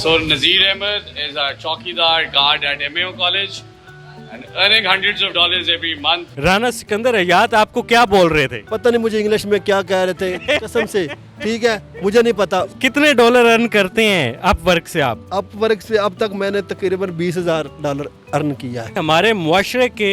So Nazir Ahmed is a chowkidar guard at MAO College and earning hundreds of dollars every month. Rana Sikandar हयात आपको क्या बोल रहे थे? पता नहीं मुझे इंग्लिश में क्या कह रहे थे, कसम से। ठीक है, मुझे नहीं पता। कितने डॉलर अर्न करते हैं अपवर्क से आप? अपवर्क से अब तक मैंने तकरीबन $20,000 अर्न किया है। हमारे मुआशरे के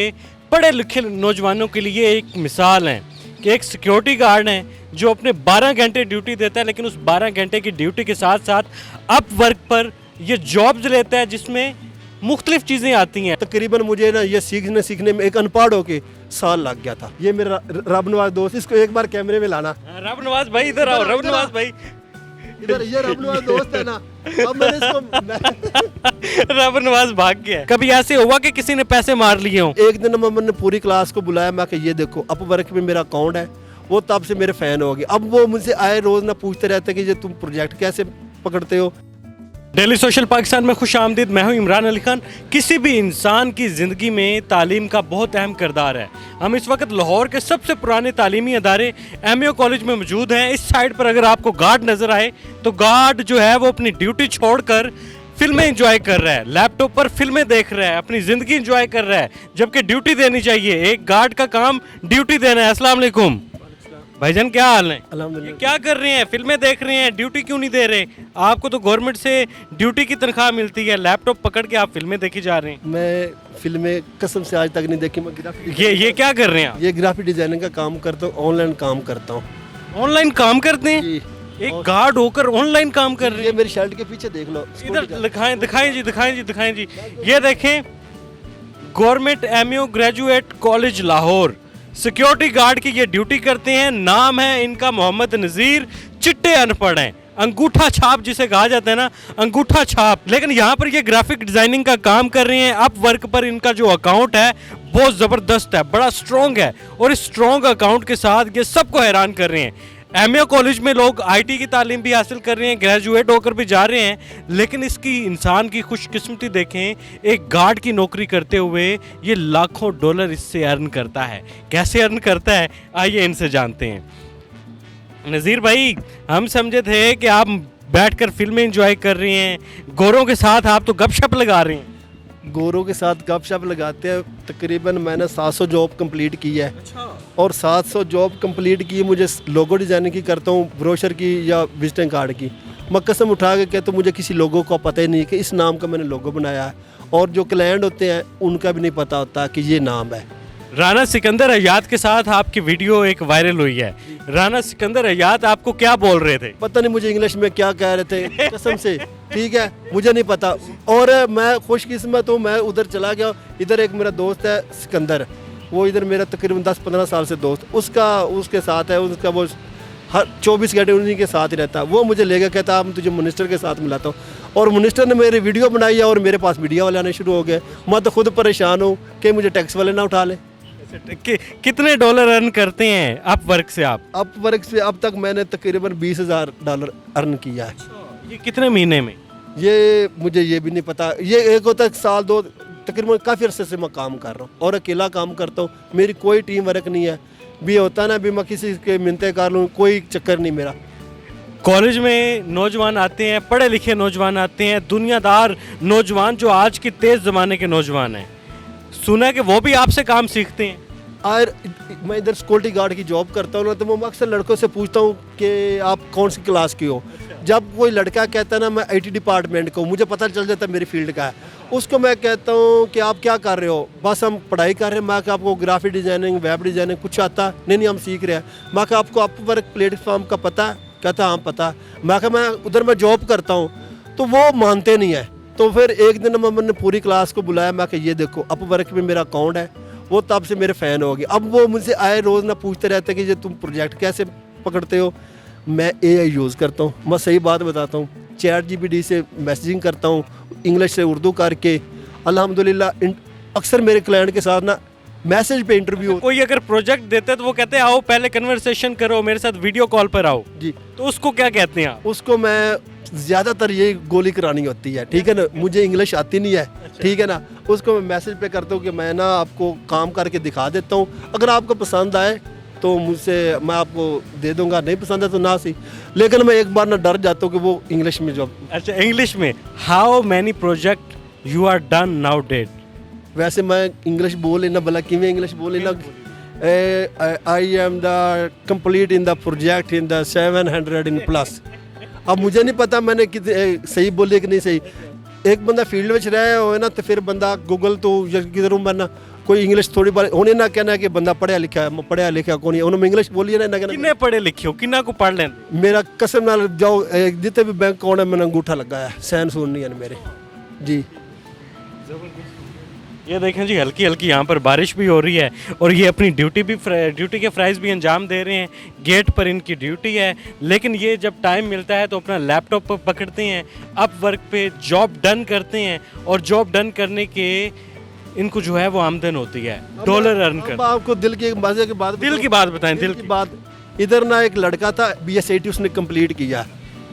पढ़े लिखे नौजवानों के लिए एक मिसाल है कि एक सिक्योरिटी गार्ड है जो अपने 12 घंटे ड्यूटी देता है, लेकिन उस 12 घंटे की ड्यूटी के साथ साथ अपवर्क पर ये जॉब्स लेता है जिसमें मुख्तलिफ चीज़ें आती हैं। तकरीबन मुझे ना ये सीखने में एक अनपढ़ होके साल लग गया था। ये मेरा रब नवाज दोस्त, इसको एक बार कैमरे में लाना। रब नवाज भाई इधर आओ, रब नवाज भाई इधर, ये रब नवाज दोस्त है ना। अब मैंने इसको रब नवाज भाग गया। कभी ऐसे हुआ कि किसी ने पैसे मार लिए हों? एक दिन मम्मा ने पूरी क्लास को बुलाया, मैं कि ये देखो अपवर्क में मेरा अकाउंट है। वो तब से मेरे फैन हो गए। अब वो मुझसे आए रोज ना पूछते रहते कि ये तुम प्रोजेक्ट कैसे पकड़ते हो। डेली सोशल पाकिस्तान में खुश आमदीद। मैं हूं इमरान अली खान। किसी भी इंसान की ज़िंदगी में तालीम का बहुत अहम किरदार है। हम इस वक्त लाहौर के सबसे पुराने तालीमी अदारे MAO कॉलेज में मौजूद हैं। इस साइड पर अगर आपको गार्ड नज़र आए तो गार्ड जो है वो अपनी ड्यूटी छोड़कर फिल्में एंजॉय कर रहा है, लैपटॉप पर फिल्में देख रहा है, अपनी ज़िंदगी एंजॉय कर रहा है, जबकि ड्यूटी देनी चाहिए। एक गार्ड का काम ड्यूटी देना है। अस्सलाम वालेकुम भाईजान, क्या हाल है? ये अल्हम्दुलिल्लाह। क्या कर रहे हैं? फिल्में देख रहे हैं, ड्यूटी क्यों नहीं दे रहे? आपको तो गवर्नमेंट से ड्यूटी की तनख्वाह मिलती है, लैपटॉप पकड़ के आप फिल्में देखी जा रहे हैं। मैं फिल्में कसम से आज तक नहीं देखी। मैं ग्राफिक ये क्या कर रहे हैं आप? ये ग्राफिक डिजाइनिंग का काम करता हूँ, ऑनलाइन काम करता हूँ। ऑनलाइन काम करते हैं? जी। एक गार्ड होकर ऑनलाइन काम कर रहे ये हैं? मेरी शर्ट के पीछे देख लो। इधर दिखाएं दिखाएं जी, दिखाएं जी, दिखाएं जी। ये देखें, government MAO graduate college Lahore security guard की ये ड्यूटी करते हैं। नाम है इनका मोहम्मद नज़ीर। चिट्टे अनपढ़ हैं, अंगूठा छाप जिसे कहा जाता है ना, अंगूठा छाप। लेकिन यहाँ पर ये ग्राफिक डिजाइनिंग का काम कर रहे हैं। अपवर्क पर इनका जो अकाउंट है बहुत ज़बरदस्त है, बड़ा स्ट्रॉन्ग है, और इस स्ट्रॉन्ग अकाउंट के साथ ये सबको हैरान कर रहे हैं। MAO कॉलेज में लोग IT की तालीम भी हासिल कर रहे हैं, ग्रेजुएट होकर भी जा रहे हैं, लेकिन इसकी इंसान की खुशकिस्मती देखें, एक गार्ड की नौकरी करते हुए ये लाखों डॉलर इससे अर्न करता है। कैसे अर्न करता है, आइए इनसे जानते हैं। नज़ीर भाई, हम समझे थे कि आप बैठकर फिल्में एंजॉय कर रहे हैं, गोरों के साथ आप तो गपशप लगा रहे हैं। गोरों के साथ गपशप लगाते हैं। तकरीबन मैंने 700 जॉब कंप्लीट की है। और 700 जॉब कंप्लीट की मुझे लोगो डिज़ाइनिंग की करता हूँ, ब्रोशर की या विजिटिंग कार्ड की। मैं कसम उठा के कहता हूँ मुझे किसी लोगो का पता ही नहीं कि इस नाम का मैंने लोगो बनाया है, और जो क्लाइंट होते हैं उनका भी नहीं पता होता कि ये नाम है। राना सिकंदर हयात के साथ आपकी वीडियो एक वायरल हुई है। राना सिकंदर हयात आपको क्या बोल रहे थे? पता नहीं मुझे इंग्लिश में क्या कह रहे थे, कसम से। ठीक है, मुझे नहीं पता। और मैं खुशकिस्मत हूँ, मैं उधर चला गया। इधर एक मेरा दोस्त है सिकंदर, वो इधर मेरा तकरीबन 10-15 साल से दोस्त, उसके साथ है। उसका वो हर 24 घंटे उन्हीं के साथ ही रहता है। वो मुझे ले गया, कहता आप तुझे मिनिस्टर के साथ मिलाता हूँ। और मिनिस्टर ने मेरी वीडियो बनाई है और मेरे पास मीडिया वाले आने शुरू हो गए। मैं तो खुद परेशान हूँ कि मुझे टैक्स वाले ना उठा लें। कितने डॉलर अर्न करते हैं अपवर्क से आप? अपवर्क से अब तक मैंने तकरीबन $20,000 अर्न किया है। ये कितने महीने में? ये मुझे ये भी नहीं पता। ये एक होता है साल दो, तकरीबन काफ़ी अरसे से मैं काम कर रहा हूँ और अकेला काम करता हूँ। मेरी कोई टीम वर्क नहीं है। भी होता है ना, भी मैं किसी के मिन्नतें कर लूँ, कोई चक्कर नहीं मेरा। कॉलेज में नौजवान आते हैं, पढ़े लिखे नौजवान आते हैं, दुनियादार नौजवान जो आज के तेज़ ज़माने के नौजवान हैं। सुना है कि वो भी आपसे काम सीखते हैं। और मैं इधर सिक्योरिटी गार्ड की जॉब करता हूँ ना, तो मैं अक्सर लड़कों से पूछता हूँ कि आप कौन सी क्लास की हो। जब कोई लड़का कहता है ना मैं IT डिपार्टमेंट को, मुझे पता चल जाता है मेरी फील्ड का है। उसको मैं कहता हूँ कि आप क्या कर रहे हो? बस हम पढ़ाई कर रहे हैं। मैं कि आपको ग्राफिक डिज़ाइनिंग, वेब डिज़ाइनिंग कुछ आता? नहीं, हम सीख रहे हैं। मैं कि आपको अपवर्क प्लेटफॉर्म का पता है? कहता हाँ पता। मैं कि मैं उधर मैं जॉब करता हूँ। तो वो मानते नहीं है। तो फिर एक दिन मैंने पूरी क्लास को बुलाया, मैं कि ये देखो अपवर्क में मेरा अकाउंट है। वो तब से मेरे फ़ैन हो गए। अब वो मुझसे आए रोज़ ना पूछते रहते कि ये तुम प्रोजेक्ट कैसे पकड़ते हो। मैं AI यूज़ करता हूँ, मैं सही बात बताता हूँ। ChatGPT से मैसेजिंग करता हूँ, इंग्लिश से उर्दू करके। अल्हम्दुलिल्लाह अक्सर मेरे क्लाइंट के साथ ना मैसेज पे इंटरव्यू। कोई अगर प्रोजेक्ट देते तो वो कहते हैं आओ पहले कन्वर्सेशन करो, मेरे साथ वीडियो कॉल पर आओ जी, तो उसको क्या कहते हैं आप? उसको मैं ज़्यादातर ये गोली करानी होती है। ठीक है ना, मुझे इंग्लिश आती नहीं है। ठीक है ना, उसको मैं मैसेज पे करता हूँ कि मैं ना आपको काम करके दिखा देता हूँ, अगर आपको पसंद आए तो मुझसे मैं आपको दे दूंगा, नहीं पसंद है तो ना सी। लेकिन मैं एक बार ना डर जाता हूँ कि वो इंग्लिश में जॉब। अच्छा इंग्लिश में, how many project you are done now date? वैसे मैं इंग्लिश बोल लेना भला किमें इंग्लिश बोल लेना, I am the complete in the project in the 700 in plus. अब मुझे नहीं पता मैंने कितने सही बोले कि नहीं सही। एक बंदा फील्ड में रहे हो ना तो फिर बंदा गूगल तो किधरों बनना कोई इंग्लिश थोड़ी बार होने ना कहना कि बंदा पढ़िया लिखा है, पढ़िया लिखा कौन है, उन्होंने इंग्लिश बोलिए ना कहना किन्ने पढ़े लिखे हो, किन्ना को पढ़ लें? मेरा कसम नाल जाओ जितने भी बैंक अकाउंट है मैंने अंगूठा लगा है, सैन सून नहीं है मेरे जी। ये देखें जी, हल्की हल्की यहाँ पर बारिश भी हो रही है और ये अपनी ड्यूटी के फ्राइज भी अंजाम दे रहे हैं। गेट पर इनकी ड्यूटी है, लेकिन ये जब टाइम मिलता है तो अपना लैपटॉप पकड़ते हैं, अप वर्क पे जॉब डन करते हैं और जॉब डन करने के इनको जो है वो आमदन होती है, डॉलर अर्न कर। आपको दिल की एक मजे की बात, दिल की बात बताएं। दिल की बात, इधर ना एक लड़का था BSIT उसने कंप्लीट किया,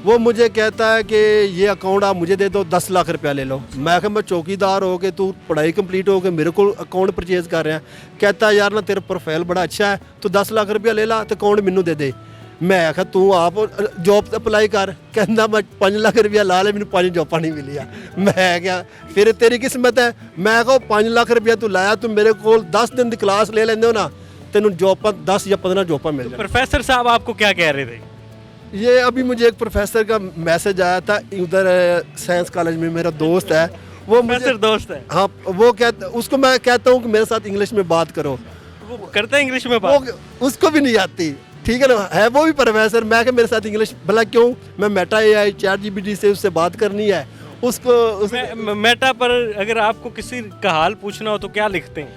वो मुझे कहता है कि ये अकाउंट आप मुझे दे दो, 10 लाख रुपया ले लो। मैं कहा मैं चौकीदार हो के तू पढ़ाई कंप्लीट हो के मेरे को अकाउंट परचेज कर रहा है। कहता है यार ना तेरा प्रोफाइल बड़ा अच्छा है, तो 10 लाख रुपया ले ला तो अकाउंट मैनू दे दे। मैं आखा तू आप जॉब अप्लाई कर, कहना मैं 5 लाख रुपया ला ले, मैंने 5 जॉबा नहीं मिलिया। मैं क्या फिर तेरी किस्मत है। मैं कहो 5 लाख रुपया तू लाया, तू मेरे को 10 दिन की क्लास ले लेंदे हो ना, तेन जॉब 10 या 15 जॉबा मिल जाए। प्रोफेसर साहब आपको क्या कह रहे थे? ये अभी मुझे एक प्रोफेसर का मैसेज आया था उधर साइंस कॉलेज में, मेरा दोस्त है वो, प्रोफेसर दोस्त है। हाँ, वो कहता, उसको मैं कहता हूँ कि मेरे साथ इंग्लिश में बात करो, वो करता है इंग्लिश में बात, वो उसको भी नहीं आती, ठीक है ना, है वो भी प्रोफेसर। मैं क्या मेरे साथ इंग्लिश भला क्यों, मैं मेटा AI ChatGPT से उससे बात करनी है उसको। मेटा पर अगर आपको किसी का हाल पूछना हो तो क्या लिखते हैं?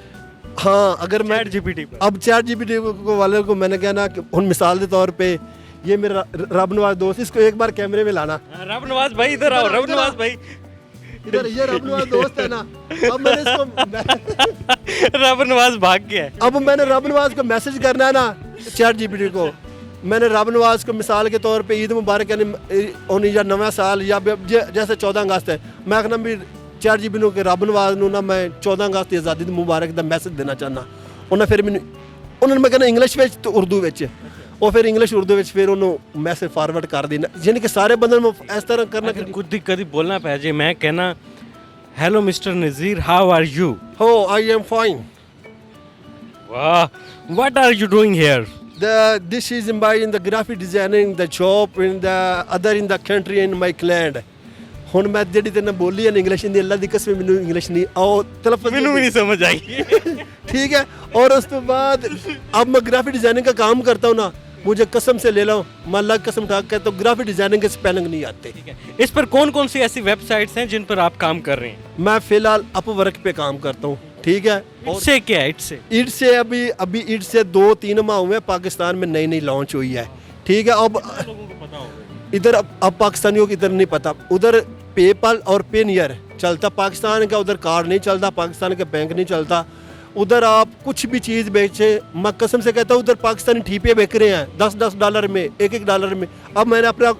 हाँ, अगर मैं ChatGPT पर, अब ChatGPT वाले को मैंने कहना कि उन मिसाल के तौर पे ये मेरा रब नवाज दोस्त, इसको एक बार कैमरे में लाना। रब नवाज भाई इधर आओ, रब नवाज भाई इधर, ये रब नवाज दोस्त है ना। अब मैंने इसको रब नवाज भाग गया है। अब मैंने रब नवाज को मैसेज करना है ना ChatGPT को, मैंने रब नवाज को मिसाल के तौर पे ईद मुबारक यानी या नवा साल या जैसे 14 अगस्त है, मैं कहना भी ChatGPT के रब नवाज नू ना मैं 14 अगस्त की आज़ादी मुबारक का मैसेज देना चाहना। उन्हें फिर मैंने उन्होंने मैं कहना इंग्लिश में तो उर्दू में, और फिर इंग्लिश उर्दू में फिर उन्होंने मैसेज फॉरवर्ड कर देना, यानी कि सारे बंदे में इस तरह करना। खुद कभी बोलना पै जाए, मैं कहना hello mister Nazir, how are you? हो, आई एम फाइन। वाह, what are you doing here? This is in the graphic designing the job in the other in the country in my land। ਹੁਣ ਮੈਂ ਜਿਹੜੀ ਤੈਨੂੰ ਬੋਲੀ ਹੈ ਇੰਗਲਿਸ਼ ਦੀ, ਅੱਲਾ ਦੀ ਕਸਮ ਮੈਨੂੰ ਇੰਗਲਿਸ਼ नहीं आओ तलफ़्ज़ ਮੈਨੂੰ भी नहीं समझ आई। ठीक है, और उस तो बाद अब मैं ग्राफिक डिजाइनिंग का काम करता हूँ ना, मुझे कसम से ले लो, मैं अल्लाह की कसम उठा के कहता हूँ ग्राफिक डिजाइनिंग के स्पेलिंग नहीं आते। ठीक है, इस पर कौन कौन सी ऐसी वेबसाइट्स हैं जिन पर आप काम कर रहे हैं? मैं फिलहाल अपवर्क पे काम करता हूँ, ठीक है। इससे क्या है? इससे अभी इससे 2-3 माह हुए पाकिस्तान में नई नई लॉन्च हुई है, ठीक है। अब इधर अब पाकिस्तानियों को इधर नहीं पता, उधर पेपल और पेनियर चलता पाकिस्तान का, उधर कार्ड नहीं चलता, पाकिस्तान का बैंक नहीं चलता। उधर आप कुछ भी चीज़ बेचे, मैं कसम से कहता हूँ उधर पाकिस्तानी ठीपे बेच रहे हैं $10 में, $1 में। अब मैंने अपना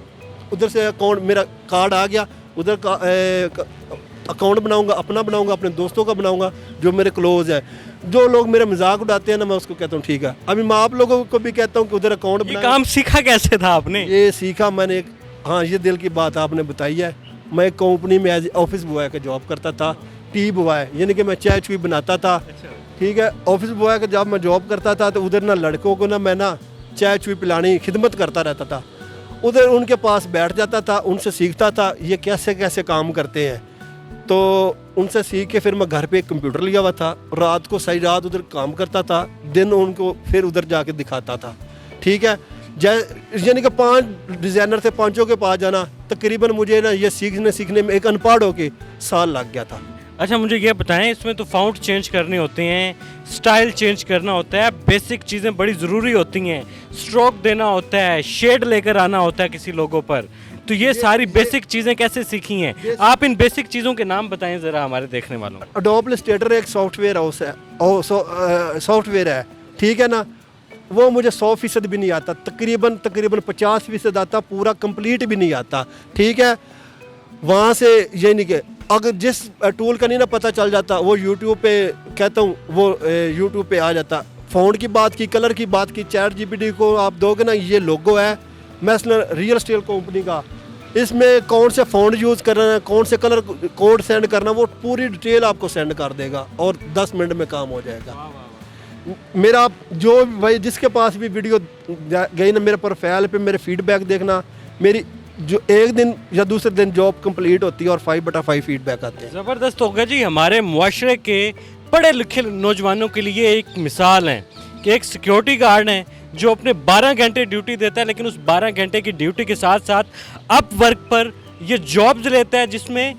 उधर से अकाउंट, मेरा कार्ड आ गया, उधर अकाउंट बनाऊंगा, अपना बनाऊंगा, अपने दोस्तों का बनाऊंगा जो मेरे क्लोज है। जो लोग मेरा मजाक उड़ाते हैं ना, मैं उसको कहता हूँ ठीक है। अभी मैं आप लोगों को भी कहता हूँ कि उधर अकाउंट बना। काम सीखा कैसे था आपने? ये सीखा मैंने हाँ, ये दिल की बात आपने बताई है। मैं एक कंपनी में एज ऑफिस बॉय का जॉब करता था, टी बॉय, यानी कि मैं चाय चुई बनाता था, ठीक है। ऑफिस बॉय का जब मैं जॉब करता था तो उधर ना लड़कों को ना मैं ना चाय चुई पिलानी खिदमत करता रहता था। उधर उनके पास बैठ जाता था, उनसे सीखता था ये कैसे कैसे काम करते हैं। तो उनसे सीख के फिर मैं घर पे एक कंप्यूटर लिया हुआ था, रात को सारी रात उधर काम करता था, दिन उनको फिर उधर जाके दिखाता था, ठीक है। यानी कि 5 डिज़ाइनर थे, 5 के पास जाना तकरीबन मुझे ना ये सीखने में एक अनपढ़ होके साल लग गया था। अच्छा, मुझे ये बताएं, इसमें तो फाउंट चेंज करने होते हैं, स्टाइल चेंज करना होता है, बेसिक चीज़ें बड़ी ज़रूरी होती हैं, स्ट्रोक देना होता है, शेड लेकर आना होता है किसी लोगो पर, तो ये सारी बेसिक चीज़ें कैसे सीखी हैं आप? इन बेसिक चीज़ों के नाम बताएं ज़रा हमारे देखने वालों को। एडोब इलस्ट्रेटर एक सॉफ्टवेयर हाउस है, सॉफ्टवेयर है, ठीक है ना। वो मुझे 100% भी नहीं आता, तकरीबन 50% आता, पूरा कंप्लीट भी नहीं आता, ठीक है। वहाँ से ये नहीं कि अगर जिस टूल का नहीं ना पता चल जाता, वो यूट्यूब पे कहता हूँ, वो यूट्यूब पे आ जाता, फ़ॉन्ट की बात की, कलर की बात की, चैट जीपीटी को आप दोगे ना, ये लोगो है नेशनल रियल एस्टेट कंपनी का, इसमें कौन से फ़ॉन्ट यूज़ करना है, कौन से कलर कोड सेंड करना, वो पूरी डिटेल आपको सेंड कर देगा और 10 मिनट में काम हो जाएगा। मेरा जो भाई जिसके पास भी वीडियो गई ना, मेरे प्रोफाइल पे मेरे फीडबैक देखना, मेरी जो एक दिन या दूसरे दिन जॉब कंप्लीट होती है और 5/5 फीडबैक आते हैं। ज़बरदस्त होगा जी। हमारे मुआशरे के पढ़े लिखे नौजवानों के लिए एक मिसाल है कि एक सिक्योरिटी गार्ड है जो अपने 12 घंटे ड्यूटी देता है, लेकिन उस 12 घंटे की ड्यूटी के साथ साथ अप वर्क पर ये जॉब्स लेता है जिसमें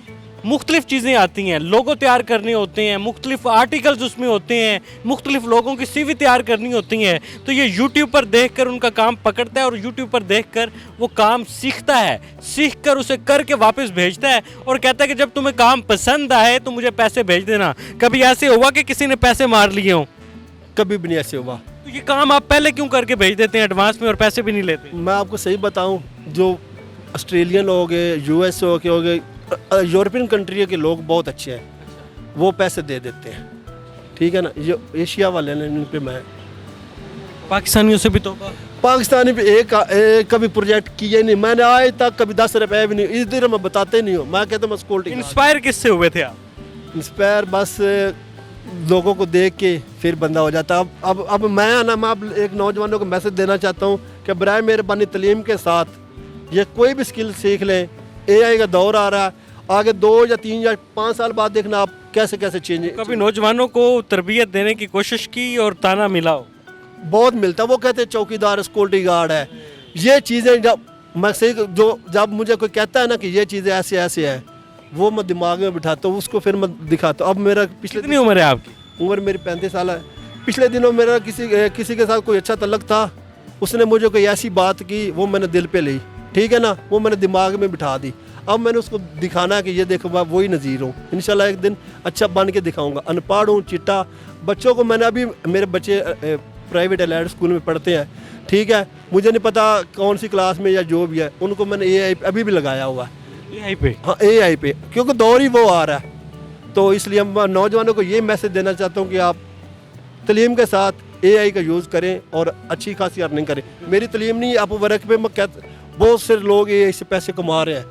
मुख्तलिफ चीज़ें आती हैं, लोगो तैयार करने होते हैं, मुख्तलिफ आर्टिकल्स उसमें होते हैं, मुख्तलिफ लोगों की सीवी तैयार करनी होती हैं। तो ये यूट्यूब पर देखकर उनका काम पकड़ता है और यूट्यूब पर देखकर वो काम सीखता है, सीख कर उसे करके वापस भेजता है और कहता है कि जब तुम्हें काम पसंद आए तो मुझे पैसे भेज देना। कभी ऐसे हुआ कि किसी ने पैसे मार लिए हों? कभी भी नहीं ऐसे हुआ। तो ये काम आप पहले क्यों करके भेज देते हैं एडवांस में और पैसे भी नहीं लेते? मैं आपको सही बताऊं, जो ऑस्ट्रेलियन लोग हैं, यूएस के हो गए, यूरोपियन कंट्री के लोग बहुत अच्छे हैं, वो पैसे दे देते हैं, ठीक है ना। जो एशिया वाले हैं इन पे मैं पाकिस्तानियों से भी तो पाकिस्तानी पे एक कभी प्रोजेक्ट किए नहीं मैंने, आज तक कभी 10 रुपए भी नहीं, इस दिन मैं बताते नहीं हूँ। मैं कहता हूँ मैं सिक्योरिटी इंस्पायर किससे हुए थे आप? इंस्पायर बस लोगों को देख के फिर बंदा हो जाता। अब मैं ना, मैं अब एक नौजवानों को मैसेज देना चाहता हूँ कि बराए मेहरबानी तलीम के साथ ये कोई भी स्किल सीख लें। AI का दौर आ रहा है, आगे 2 या 3 या 5 साल बाद देखना आप कैसे कैसे चेंज। कभी नौजवानों को तरबियत देने की कोशिश की और ताना मिला हो? बहुत मिलता, वो कहते हैं चौकीदार सिक्योरिटी गार्ड है, ये चीज़ें जब मैं सही जब मुझे कोई कहता है ना कि ये चीज़ें ऐसे ऐसे है, वो मैं दिमाग में बिठाता हूँ, उसको फिर मैं दिखाता हूँ। अब मेरा पिछले कितनी उम्र है आपकी? उम्र मेरी 35 साल है। पिछले दिनों मेरा किसी के साथ कोई अच्छा तल्लक था, उसने मुझे कोई ऐसी बात की, वो मैंने दिल पे ली, ठीक है ना, वो मैंने दिमाग में बिठा दी। अब मैंने उसको दिखाना कि ये देखो मैं वही नज़ीर हूँ, इंशाल्लाह एक दिन अच्छा बन के दिखाऊंगा। अनपढ़ हूँ, चिट्टा, बच्चों को मैंने अभी, मेरे बच्चे प्राइवेट एलाइड स्कूल में पढ़ते हैं, ठीक है, मुझे नहीं पता कौन सी क्लास में या जो भी है, उनको मैंने AI अभी भी लगाया हुआ है, AI पे? हाँ AI पे, क्योंकि दौर ही वो आ रहा है। तो इसलिए मैं नौजवानों को ये मैसेज देना चाहता हूँ कि आप तलीम के साथ AI का यूज़ करें और अच्छी खासी अर्निंग करें। मेरी तलीम नहीं, आप वर्क पे मैं बहुत से लोग AI से पैसे कमा रहे हैं,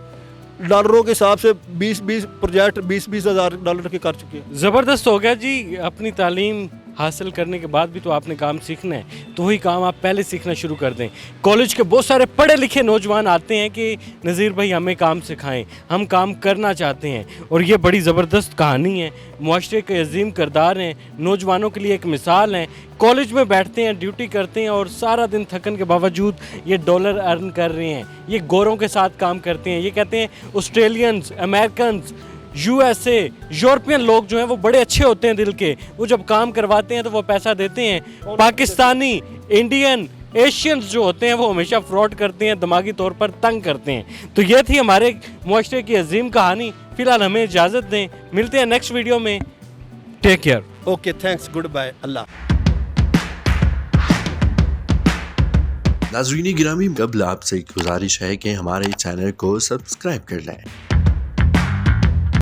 डॉलरों के हिसाब से 20 प्रोजेक्ट 20 हज़ार डॉलर के कर चुके हैं। ज़बरदस्त हो गया जी। अपनी तालीम हासिल करने के बाद भी तो आपने काम सीखना है, तो वही काम आप पहले सीखना शुरू कर दें। कॉलेज के बहुत सारे पढ़े लिखे नौजवान आते हैं कि नज़ीर भाई हमें काम सिखाएं, हम काम करना चाहते हैं, और ये बड़ी ज़बरदस्त कहानी है। मुआशरे के अजीम किरदार हैं, नौजवानों के लिए एक मिसाल हैं। कॉलेज में बैठते हैं, ड्यूटी करते हैं और सारा दिन थकन के बावजूद ये डॉलर अर्न कर रहे हैं। ये गोरों के साथ काम करते हैं। ये कहते हैं ऑस्ट्रेलियंस, अमेरिकन्स, USA, यूरोपियन लोग जो हैं वो बड़े अच्छे होते हैं दिल के, वो जब काम करवाते हैं तो वो पैसा देते हैं। पाकिस्तानी, इंडियन, एशियंस जो होते हैं वो हमेशा फ्रॉड करते हैं, दिमागी तौर पर तंग करते हैं। तो ये थी हमारे मुआशरे की अजीम कहानी। फ़िलहाल हमें इजाज़त दें, मिलते हैं नेक्स्ट वीडियो में। Take care. Okay, thanks, goodbye, अल्लाह। नाज़रीन गिरामी, कबल आपसे गुजारिश है कि हमारे चैनल को सब्सक्राइब कर लें।